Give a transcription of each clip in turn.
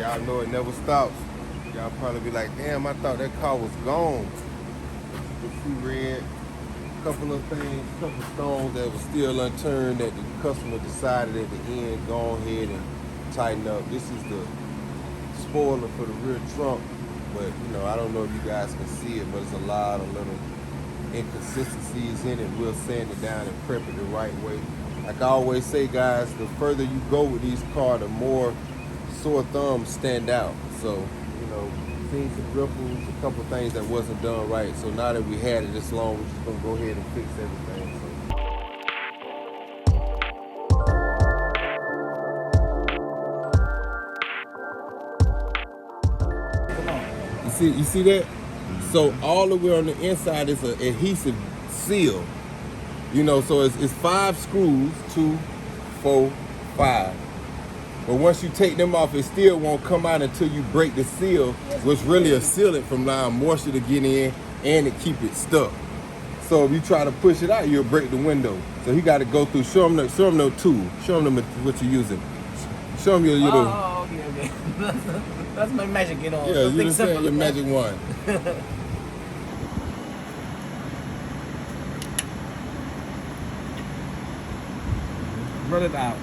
Y'all know it never stops. Y'all probably be like, damn, I thought that car was gone. But she read a couple of things, a couple of stones that were still unturned that the customer decided at the end, go ahead and tighten up. This is the spoiler for the rear trunk, but you know, I don't know if you guys can see it, but it's a lot of little inconsistencies in it. We'll sand it down and prep it the right way. Like I always say, guys, the further you go with these cars, the more sore thumbs stand out. So, you know, seen some ripples, a couple of things that wasn't done right. So now that we had it this long, we're just gonna go ahead and fix everything. So, you see that? So all the way on the inside is an adhesive seal. You know, so it's 5 screws, 2, 4, 5. But once you take them off, it still won't come out until you break the seal, which really a sealant from allowing moisture to get in and it keep it stuck. So if you try to push it out, you'll break the window. So you got to go through, show them the tool, show them what you're using. Show them your little. Oh, okay. That's my magic, you know. Yeah, you're saying your magic wand. Run it out.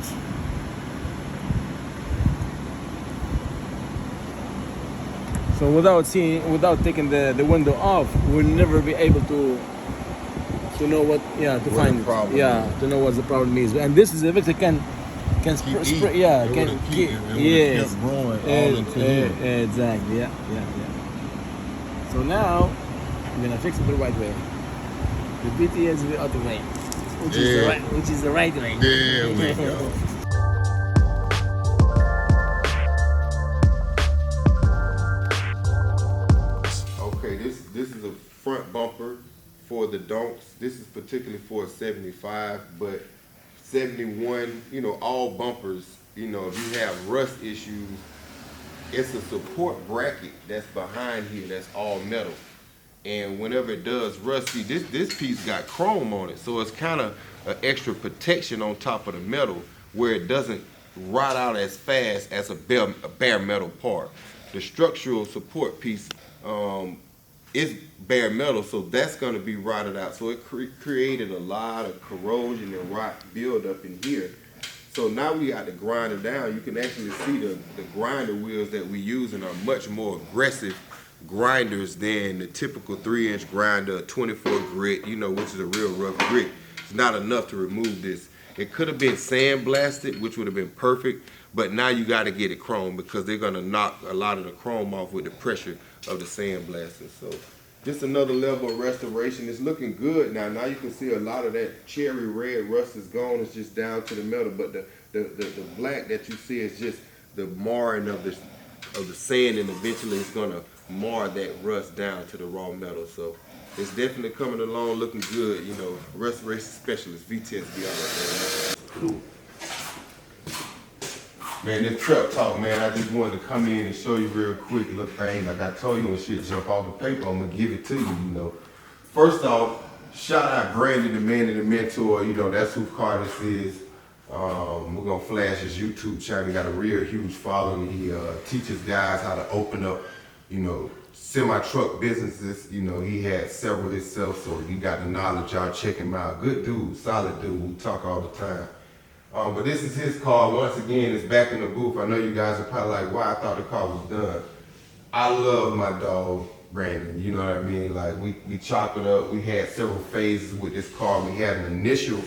So without taking the window off, we'll never be able to know what, to find the problem is. To know what the problem is. And this is if it can spray, can keep, yes, kept growing all into here. Exactly, yeah. So now we're gonna fix it the right way, the VTSV Auto way, which is the right way. There we go. Okay, this is a front bumper for the donks. This is particularly for a 75, but 71, you know, all bumpers, you know, if you have rust issues, it's a support bracket that's behind here that's all metal. And whenever it does rusty, this piece got chrome on it, so it's kind of an extra protection on top of the metal where it doesn't rot out as fast as a bare metal part. The structural support piece is bare metal, so that's going to be rotted out. So it created a lot of corrosion and rot buildup in here. So now we got to grind it down. You can actually see the grinder wheels that we're using are much more aggressive grinders than the typical 3-inch grinder, 24 grit, you know, which is a real rough grit. It's not enough to remove this. It could have been sandblasted, which would have been perfect, but now you got to get it chrome because they're going to knock a lot of the chrome off with the pressure of the sandblasting. So just another level of restoration. It's looking good now. Now you can see a lot of that cherry red rust is gone. It's just down to the metal, but the black that you see is just the marring of the sand, and eventually it's going to mar that rust down to the raw metal. So it's definitely coming along looking good, you know. Restoration specialist, VTSV Auto. Man, this truck talk, man, I just wanted to come in and show you real quick little thing. Like I told you when shit jump off the paper, I'm gonna give it to you, you know. First off, shout out Brandon, the man and the mentor, you know, that's who car this is. We're gonna flash his YouTube channel. He got a real huge following. He teaches guys how to open up, you know, semi-truck businesses. You know, he had several himself, so he got the knowledge. Y'all check him out. Good dude, solid dude. We talk all the time. But this is his car. Once again, it's back in the booth. I know you guys are probably like, why I thought the car was done. I love my dog, Brandon. You know what I mean? Like, we chop it up. We had several phases with this car. We had an initial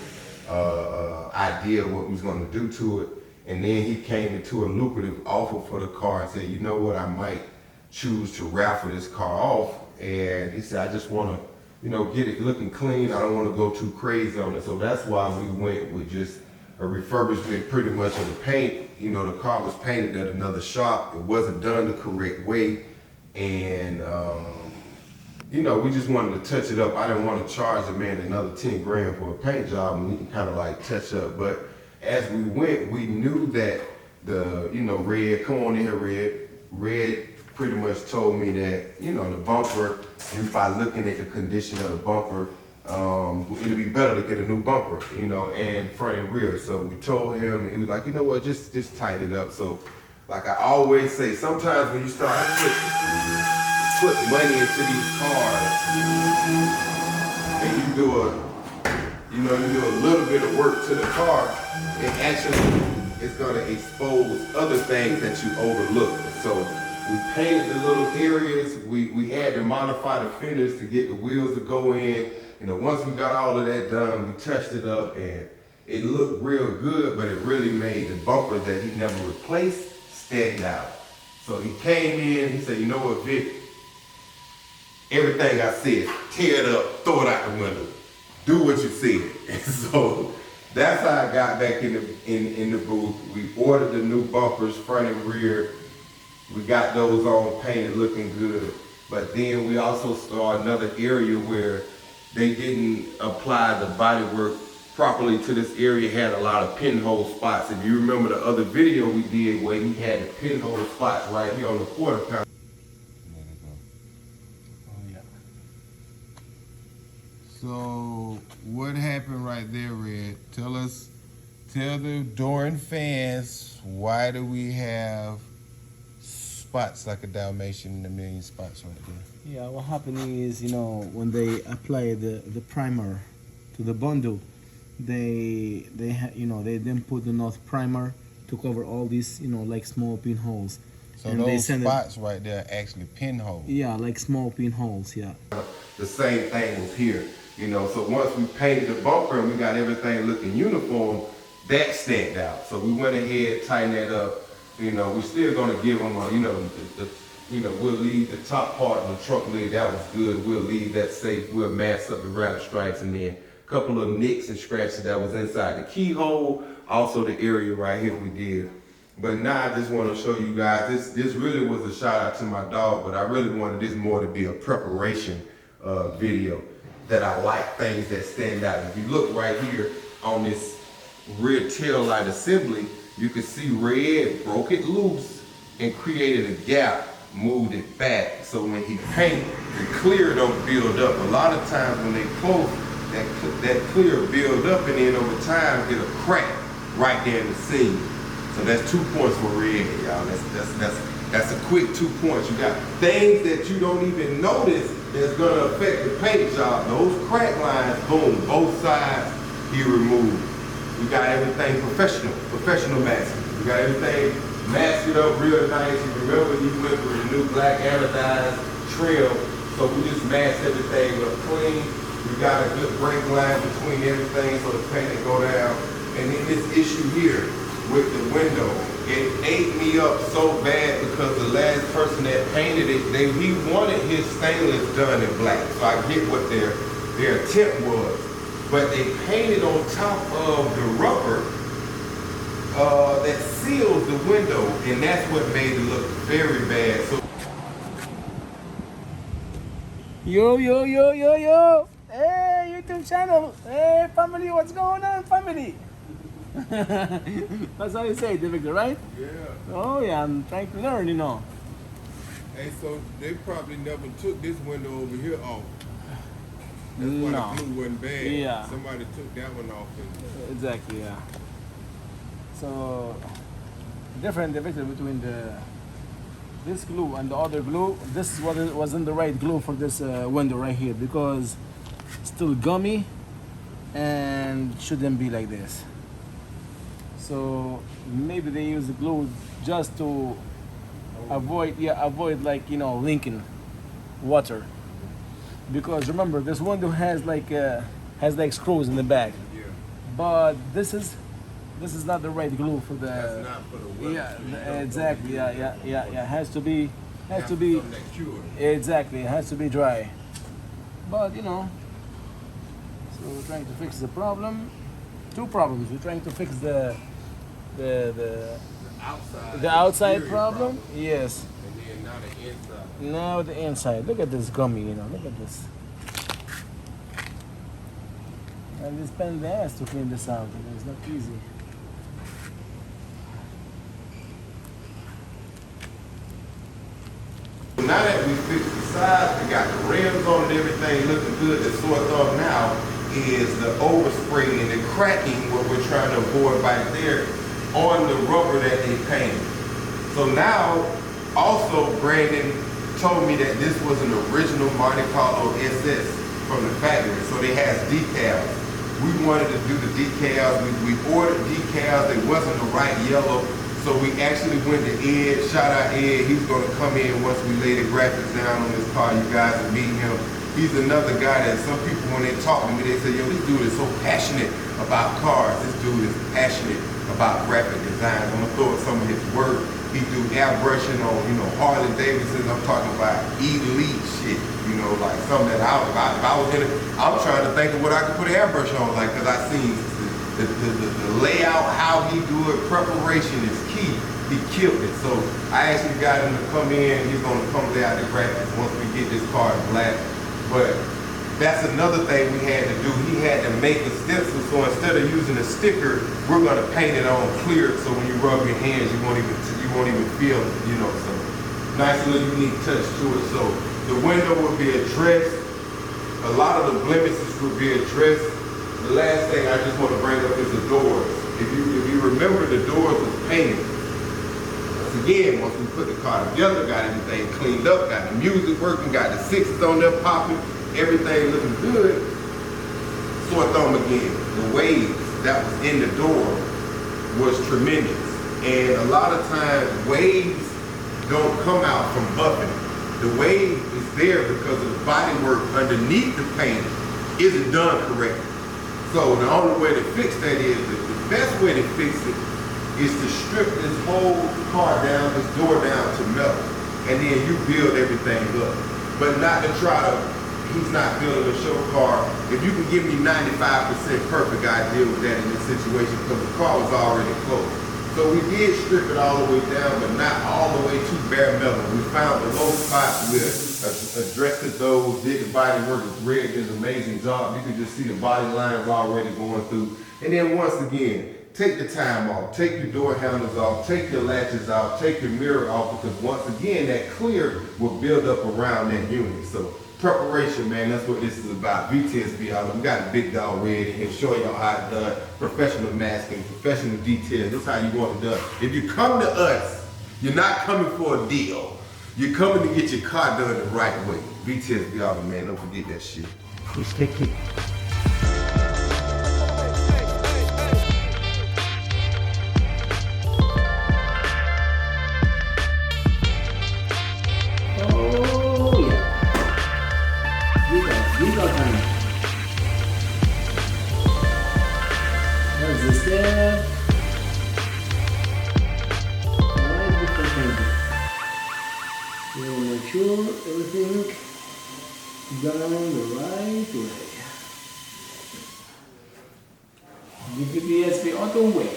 idea of what we was going to do to it. And then he came into a lucrative offer for the car and said, you know what, I might choose to raffle this car off. And he said, I just want to, you know, get it looking clean. I don't want to go too crazy on it. So that's why we went with just a refurbishment pretty much of the paint. You know, the car was painted at another shop. It wasn't done the correct way. And, you know, we just wanted to touch it up. I didn't want to charge the man another 10 grand for a paint job, and we can kind of like touch up. But as we went, we knew that the, you know, Red, come on in here, Red pretty much told me that, you know, the bumper, if by looking at the condition of the bumper, it'd be better to get a new bumper, you know, and front and rear. So we told him, and he was like, you know what, just tighten it up. So Like I always say, sometimes when you start put money into these cars, and you do a little bit of work to the car, it actually is gonna expose other things that you overlook. So we painted the little areas. We had to modify the fenders to get the wheels to go in. You know, once we got all of that done, we touched it up and it looked real good, but it really made the bumpers that he never replaced stand out. So he came in, he said, you know what, Vic, everything I said, tear it up, throw it out the window, do what you said. And so that's how I got back in the booth. We ordered the new bumpers, front and rear. We got those on painted, looking good. But then we also saw another area where they didn't apply the bodywork properly to this area, had a lot of pinhole spots. If you remember the other video we did where he had the pinhole spots right here on the quarter pounder. Oh yeah. So what happened right there, Red? Tell the door and fans, why do we have spots like a Dalmatian, a million spots right there? Yeah, what happened is, you know, when they apply the primer to the bundle, they didn't put enough primer to cover all these, you know, like small pinholes. So and those spots right there are actually pinholes. Yeah, like small pinholes, yeah. The same thing was here, you know, so once we painted the bumper and we got everything looking uniform, that stand out. So we went ahead, tightened that up. You know, we're still gonna give them a, we'll leave the top part of the truck lid, that was good. We'll leave that safe. We'll mask up the rattle stripes and then a couple of nicks and scratches that was inside the keyhole. Also the area right here we did. But now I just want to show you guys, this really was a shout out to my dog, but I really wanted this more to be a preparation video that I like things that stand out. If you look right here on this rear tail light assembly, you can see Red broke it loose and created a gap, moved it back. So when he paint, the clear don't build up. A lot of times when they close, that clear build up and then over time get a crack right there in the seam. So that's 2 points for Red, y'all. That's a quick 2 points. You got things that you don't even notice that's gonna affect the paint job. Those crack lines, boom, both sides he removed. We got everything professional masking. We got everything masked up real nice. You remember he went for the new black anodized trim, so we just masked everything up clean. We got a good break line between everything so the paint can go down. And then this issue here with the window, it ate me up so bad because the last person that painted it, he wanted his stainless done in black. So I get what their attempt was. But they painted on top of the rubber that seals the window, and that's what made it look very bad. So Yo! Hey, YouTube channel! Hey, family, what's going on, family? That's how you say it, Victor, right? yeah. Oh yeah, I'm trying to learn, you know. Hey, so they probably never took this window over here off. That's why No. the glue wasn't bad. Yeah. Somebody took that one off. Exactly, yeah. So, different between this glue and the other glue. This wasn't the right glue for this window right here because it's still gummy and shouldn't be like this. So maybe they use the glue just to avoid like, you know, linking water. Because remember, this window has like screws in the back. Yeah. But this is not the right glue for the. That's not for the weather. Yeah, exactly. Yeah. Has to be. Something that cured. Exactly. It has to be dry. But you know. So we're trying to fix the problem. Two problems. We're trying to fix the outside problem. Yes. And then now the inside. Now the inside. Look at this gummy. You know. Look at this. And they spend the ass to clean this out. It's not easy. Now that we fixed the sides, we got the rims on and everything looking good. The sore thumb now is the overspray and the cracking, what we're trying to avoid right there on the rubber that they painted. So now, also Brandon told me that this was an original Monte Carlo SS from the factory, so they has decals. We wanted to do the decals. We ordered decals. They wasn't the right yellow, so we actually went to Ed. Shout out Ed. He's gonna come in once we lay the graphics down on this car. You guys will meet him. He's another guy that some people, when they talk to me, they say, yo, this dude is so passionate about cars. This dude is passionate about graphic design. I'm gonna throw in some of his work. He do airbrushing on, you know, Harley Davidson. I'm talking about elite shit, you know, like something that if I was in it, I'm trying to think of what I could put an airbrush on, like, cause I seen the layout, how he do it, preparation is key. He killed it. So I actually got him to come in. He's gonna come lay out the graphics once we get this car in black. But that's another thing we had to do. He had to make a stencil, so instead of using a sticker, we're gonna paint it on clear, so when you rub your hands, you won't even feel it, you know. So nice little unique touch to it. So the window will be addressed. A lot of the blemishes will be addressed. The last thing I just want to bring up is the doors. If you remember, the doors was painted. Once again, once we put the car together, got everything cleaned up, got the music working, got the sixes on there popping, everything looking good. Sore thumb again. The waves that was in the door was tremendous. And a lot of times waves don't come out from buffing. The wave is there because of the bodywork underneath the paint isn't done correctly. So the only way to fix that is, the best way to fix it is to strip this whole car down, this door down to metal, and then you build everything up. But not to try to, he's not building a show car. If you can give me 95% perfect, I deal with that in this situation because the car was already closed. So we did strip it all the way down, but not all the way to bare metal. We found the low spots, we addressed those, did the body work. Red did an amazing job. You can just see the body lines already going through. And then once again, take the time off, take your door handles off, take your latches off, take your mirror off, because once again, that clear will build up around that unit. So preparation, man, that's what this is about. VTSV Auto. We got a big dog red in here showing y'all how it's done. Professional masking, professional details. This is how you want it done. If you come to us, you're not coming for a deal. You're coming to get your car done the right way. VTSV Auto, man, don't forget that shit. Please take it. There's the step. Right before painting. We'll make sure everything done the right way. GBody Auto way.